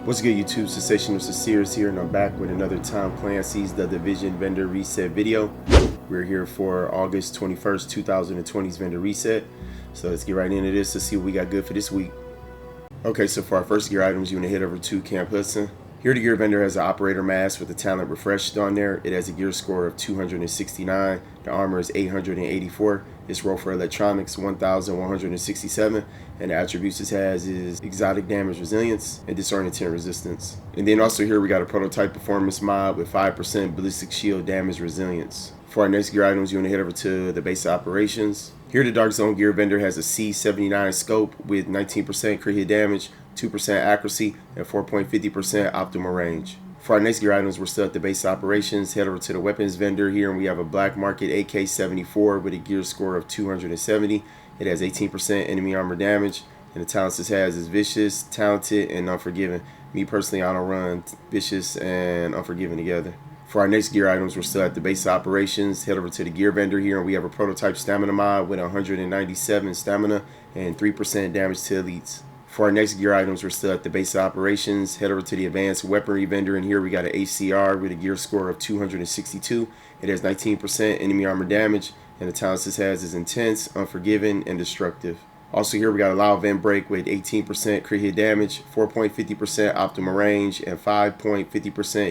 What's good, YouTube? Sensational CLANCY'S here, and I'm back with another Tom Clancy's The Division Vendor Reset video. We're here for August 21st, 2020's Vendor Reset. So let's get right into this to see what we got good for this week. Okay, so for our first gear items, you want to head over to Camp Hudson. Here the gear vendor has an operator mask with the talent refreshed on there. It has a gear score of 269. The armor is 884. Its roll for electronics 1167, and the attributes it has is exotic damage resilience and disorienting resistance. And then also here we got a prototype performance mod with 5% ballistic shield damage resilience. For our next gear items, you want to head over to the base operations. Here the Dark Zone gear vendor has a C79 scope with 19% crit hit damage, 2% accuracy, and 4.50% optimal range. For our next gear items, we're still at the base operations. Head over to the weapons vendor here, and we have a black market AK-74 with a gear score of 270. It has 18% enemy armor damage, and the talents it has is vicious, talented, and unforgiving. Me personally, I don't run vicious and unforgiving together. For our next gear items, we're still at the base operations. Head over to the gear vendor here, and we have a prototype stamina mod with 197 stamina and 3% damage to elites. For our next gear items, we're still at the base operations. Head over to the advanced weaponry vendor, and here we got an ACR with a gear score of 262. It has 19% enemy armor damage, and the talents this has is intense, unforgiving, and destructive. Also here we got a loud vent break with 18% crit hit damage, 4.50% optimal range, and 5.50%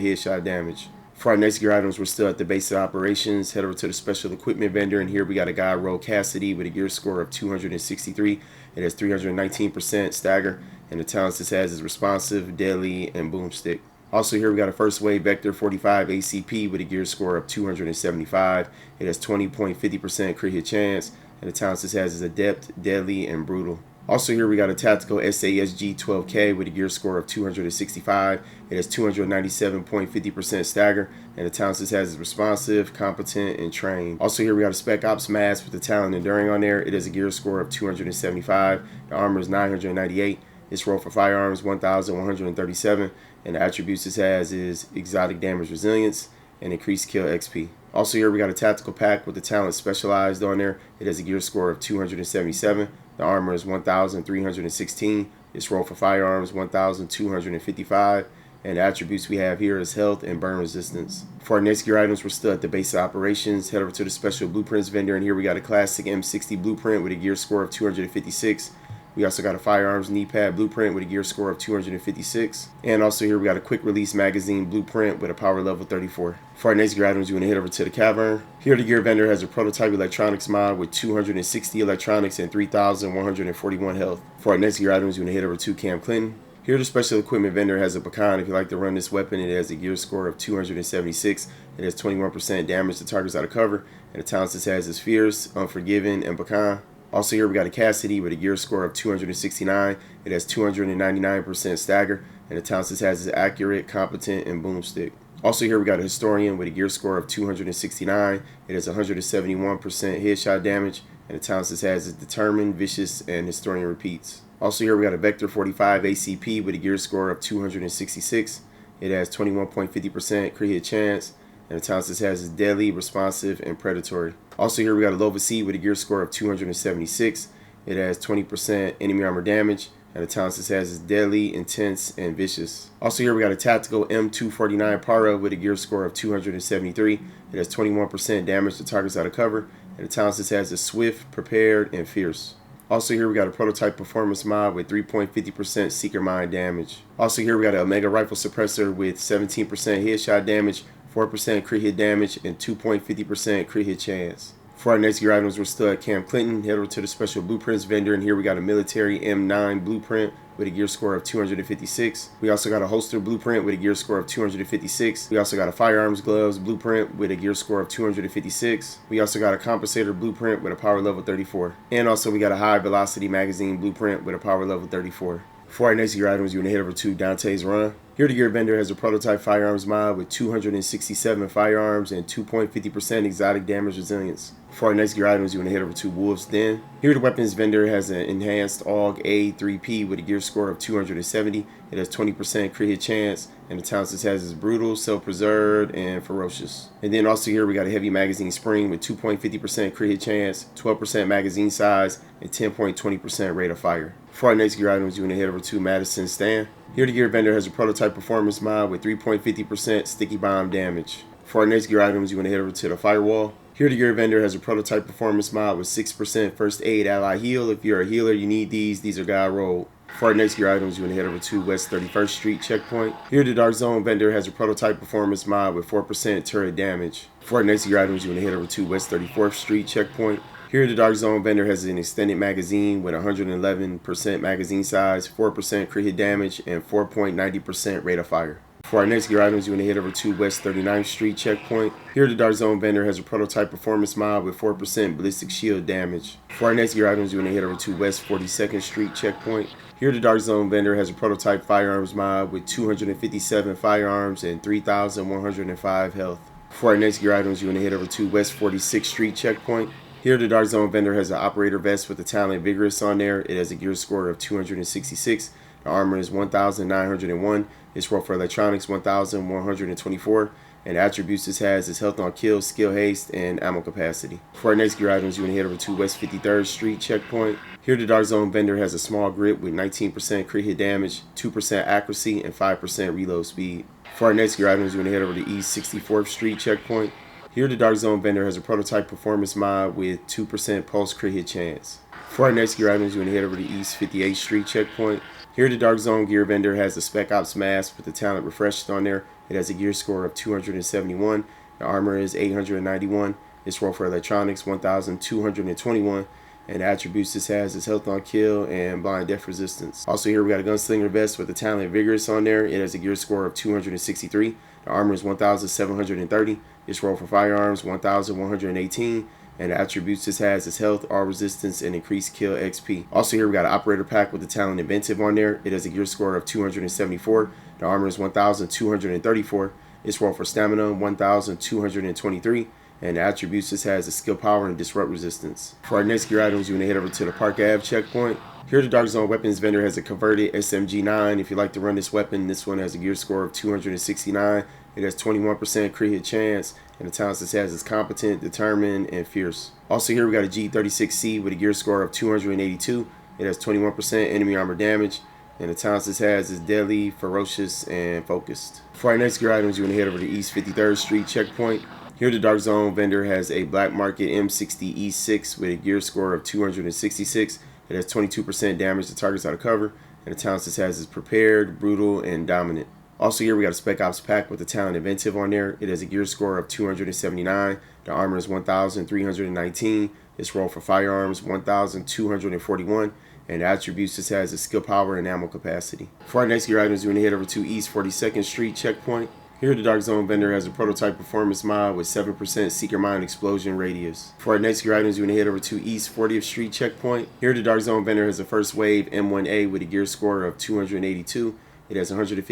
headshot damage. For our next gear items, we're still at the base of operations. Head over to the special equipment vendor, and here we got a guy Roll Cassidy with a gear score of 263. It has 319% stagger, and the talents this has is responsive, deadly, and boomstick. Also here we got a first wave Vector 45 ACP with a gear score of 275. It has 20.50% crit hit chance, and the talents this has is adept, deadly, and brutal. Also here we got a tactical SASG 12K with a gear score of 265. It has 297.50% stagger, and the talents this has is responsive, competent, and trained. Also here we got a Spec Ops mask with the talent enduring on there. It has a gear score of 275. The armor is 998. Its roll for firearms 1137, and the attributes this has is exotic damage resilience and increased kill XP. Also here we got a tactical pack with the talent specialized on there. It has a gear score of 277. The armor is 1316. Its roll for firearms 1255. And the attributes we have here is health and burn resistance. For our next gear items, we're still at the base of operations. Head over to the special blueprints vendor, and here we got a classic M60 blueprint with a gear score of 256. We also got a firearms knee pad blueprint with a gear score of 256. And also here we got a quick release magazine blueprint with a power level 34. For our next gear items, you want to head over to the cavern. Here the gear vendor has a prototype electronics mod with 260 electronics and 3,141 health. For our next gear items, you want to head over to Camp Clinton. Here the special equipment vendor has a pecan. If you like to run this weapon, it has a gear score of 276. It has 21% damage to targets out of cover, and the talents it has is fierce, unforgiving, and pecan. Also here we got a Cassidy with a gear score of 269. It has 299% stagger, and the talents it has is accurate, competent, and boomstick. Also here we got a Historian with a gear score of 269. It has 171% headshot damage, and the talents it has is determined, vicious, and Historian repeats. Also here we got a Vector 45 ACP with a gear score of 266. It has 21.50% crit hit chance, and the talents it has is deadly, responsive, and predatory. Also here we got a Lova C with a gear score of 276. It has 20% enemy armor damage, and the talents it has is deadly, intense, and vicious. Also here we got a tactical M249 Para with a gear score of 273. It has 21% damage to targets out of cover, and the talents it has is swift, prepared, and fierce. Also here we got a prototype performance mod with 3.50% seeker mine damage. Also here we got an Omega rifle suppressor with 17% headshot damage, 4% crit hit damage, and 2.50% crit hit chance. For our next gear items, we're still at Camp Clinton. Head over to the special blueprints vendor, and here we got a military M9 blueprint with a gear score of 256. We also got a holster blueprint with a gear score of 256. We also got a firearms gloves blueprint with a gear score of 256. We also got a compensator blueprint with a power level 34. And also we got a high velocity magazine blueprint with a power level 34. For our next gear items, you want to head over to Dante's Run. Here the gear vendor has a prototype firearms mod with 267 firearms and 2.50% exotic damage resilience. For our next gear items, you want to head over to Wolf's Den. Here the weapons vendor has an enhanced AUG A3P with a gear score of 270. It has 20% crit hit chance, and the talents it has is brutal, self-preserved, and ferocious. And then also here we got a heavy magazine spring with 2.50% crit hit chance, 12% magazine size, and 10.20% rate of fire. For our next gear items, you want to head over to Madison's stand. Here the gear vendor has a prototype performance mod with 3.50% sticky bomb damage. For our next gear items, you want to head over to the firewall. Here the gear vendor has a prototype performance mod with 6% first aid ally heal. If you're a healer, you need these. These are guide rolled. For our next gear items, you want to head over to West 31st Street checkpoint. Here the Dark Zone vendor has a prototype performance mod with 4% turret damage. For our next gear items, you want to head over to West 34th Street checkpoint. Here the Dark Zone vendor has an extended magazine with 111% magazine size, 4% crit hit damage, and 4.90% rate of fire. For our next gear items, you want to head over to West 39th Street checkpoint. Here the Dark Zone vendor has a prototype performance mod with 4% ballistic shield damage. For our next gear items, you want to head over to West 42nd Street checkpoint. Here the Dark Zone vendor has a prototype firearms mod with 257 firearms and 3,105 health. For our next gear items, you want to head over to West 46th Street checkpoint. Here the Dark Zone vendor has an operator vest with the talent Vigorous on there. It has a gear score of 266. The armor is 1,901. Its roll for electronics 1,124. And the attributes this has is health on kill, skill haste, and ammo capacity. For our next gear items, you want to head over to West 53rd Street checkpoint. Here the Dark Zone vendor has a small grip with 19% crit hit damage, 2% accuracy, and 5% reload speed. For our next gear items, you want to head over to East 64th Street checkpoint. Here the Dark Zone vendor has a prototype performance mod with 2% pulse crit hit chance. For our next gear items, you want to head over to East 58th Street checkpoint. Here the Dark Zone gear vendor has a Spec Ops mask with the talent refreshed on there. It has a gear score of 271. The armor is 891. Its roll for electronics 1,221. And the attributes this has is health on kill and blind death resistance. Also here we got a gunslinger vest with the talent Vigorous on there. It has a gear score of 263. The armor is 1,730. Its roll for firearms 1,118. And the attributes this has is health, all resistance, and increased kill XP. Also here we got an operator pack with the talent Inventive on there. It has a gear score of 274. The armor is 1,234. Its roll for stamina 1,223. And the attributes this has is skill power and disrupt resistance. For our next gear items, you want to head over to the Park Ave checkpoint. Here the Dark Zone weapons vendor has a converted SMG9. If you like to run this weapon, this one has a gear score of 269. It has 21% crit hit chance, and the talents this has is competent, determined, and fierce. Also here we got a G36C with a gear score of 282. It has 21% enemy armor damage, and the talents this has is deadly, ferocious, and focused. For our next gear items, you want to head over to East 53rd Street checkpoint. Here the Dark Zone vendor has a Black Market M60E6 with a gear score of 266. It has 22% damage to targets out of cover, and the talents this has is prepared, brutal, and dominant. Also here we got a Spec Ops pack with the talent Inventive on there. It has a gear score of 279. The armor is 1,319. Its roll for firearms 1,241. And the attributes this has is skill power and ammo capacity. For our next gear items, we're going to head over to East 42nd Street checkpoint. Here the Dark Zone vendor has a prototype performance mod with 7% Seeker Mine explosion radius. For our next gear items, we're going to head over to East 40th Street checkpoint. Here the Dark Zone vendor has a first wave M1A with a gear score of 282. It has 157%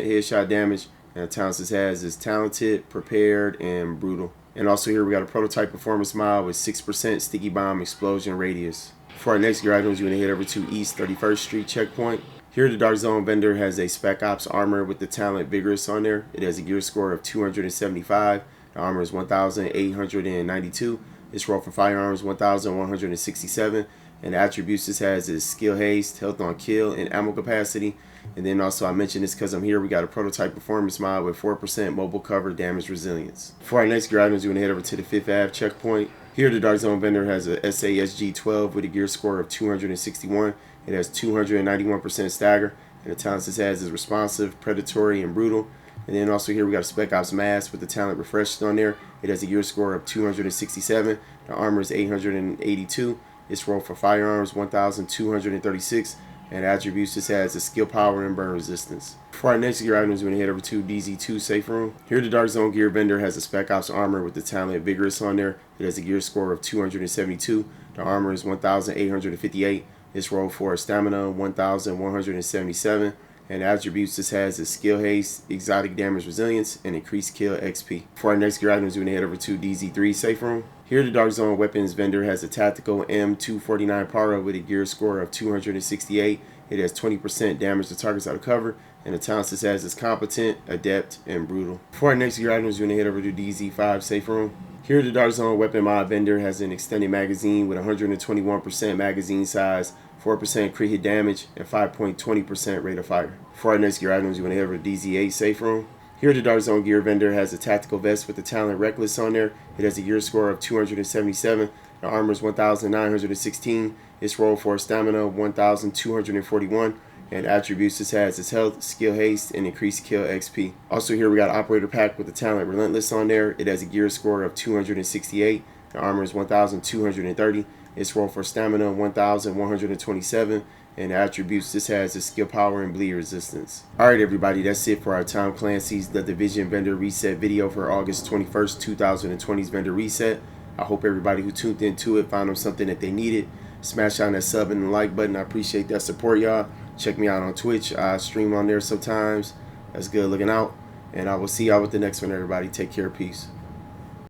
headshot damage, and the talents this has is talented, prepared, and brutal. And also here we got a prototype performance mod with 6% sticky bomb explosion radius. For our next gear items, you're going to head over to East 31st Street checkpoint. Here the Dark Zone vendor has a Spec Ops armor with the talent Vigorous on there. It has a gear score of 275. The armor is 1,892. Its roll for firearms 1,167. And the attributes this has is skill haste, health on kill, and ammo capacity. And then also I mentioned this because I'm here, we got a prototype performance mod with 4% mobile cover damage resilience. For our next gear items, we're going to head over to the 5th Ave checkpoint. Here the Dark Zone vendor has a SASG-12 with a gear score of 261. It has 291% stagger, and the talents this has is responsive, predatory, and brutal. And then also here we got a Spec Ops mask with the talent refreshed on there. It has a gear score of 267. The armor is 882. Its roll for firearms 1,236. And attributes this has is skill power and burn resistance. For our next gear items, we're going to head over to DZ2 Safe Room. Here the Dark Zone gear vendor has a Spec Ops armor with the talent Vigorous on there. It has a gear score of 272. The armor is 1,858. Its roll for stamina 1,177. And attributes this has is skill haste, exotic damage resilience, and increased kill XP. For our next gear items, we're going to head over to DZ3 Safe Room. Here the Dark Zone weapons vendor has a tactical M249 Para with a gear score of 268. It has 20% damage to targets out of cover, and the talents this has is competent, adept, and brutal. For our next gear items, we're going to head over to DZ5 Safe Room. Here, the Dark Zone weapon mod vendor has an extended magazine with 121% magazine size, 4% crit hit damage, and 5.20% rate of fire. For our next gear items, you want to head over to DZ8 safe room. Here, the Dark Zone gear vendor has a tactical vest with the talent Reckless on there. It has a gear score of 277, the armor is 1,916, its roll for stamina 1,241, and attributes this has its health, skill haste, and increased kill XP. Also here we got operator pack with the talent Relentless on there. It has a gear score of 268, the armor is 1,230, its roll for stamina 1,127, and attributes this has is skill power and bleed resistance. Alright everybody, that's it for our Tom Clancy's The Division vendor reset video for August 21st, 2020's vendor reset. I hope everybody who tuned into it found them something that they needed. Smash on that sub and the like button. I appreciate that support, y'all. Check me out on Twitch. I stream on there sometimes. That's good looking out. And I will see y'all with the next one, everybody. Take care. Peace.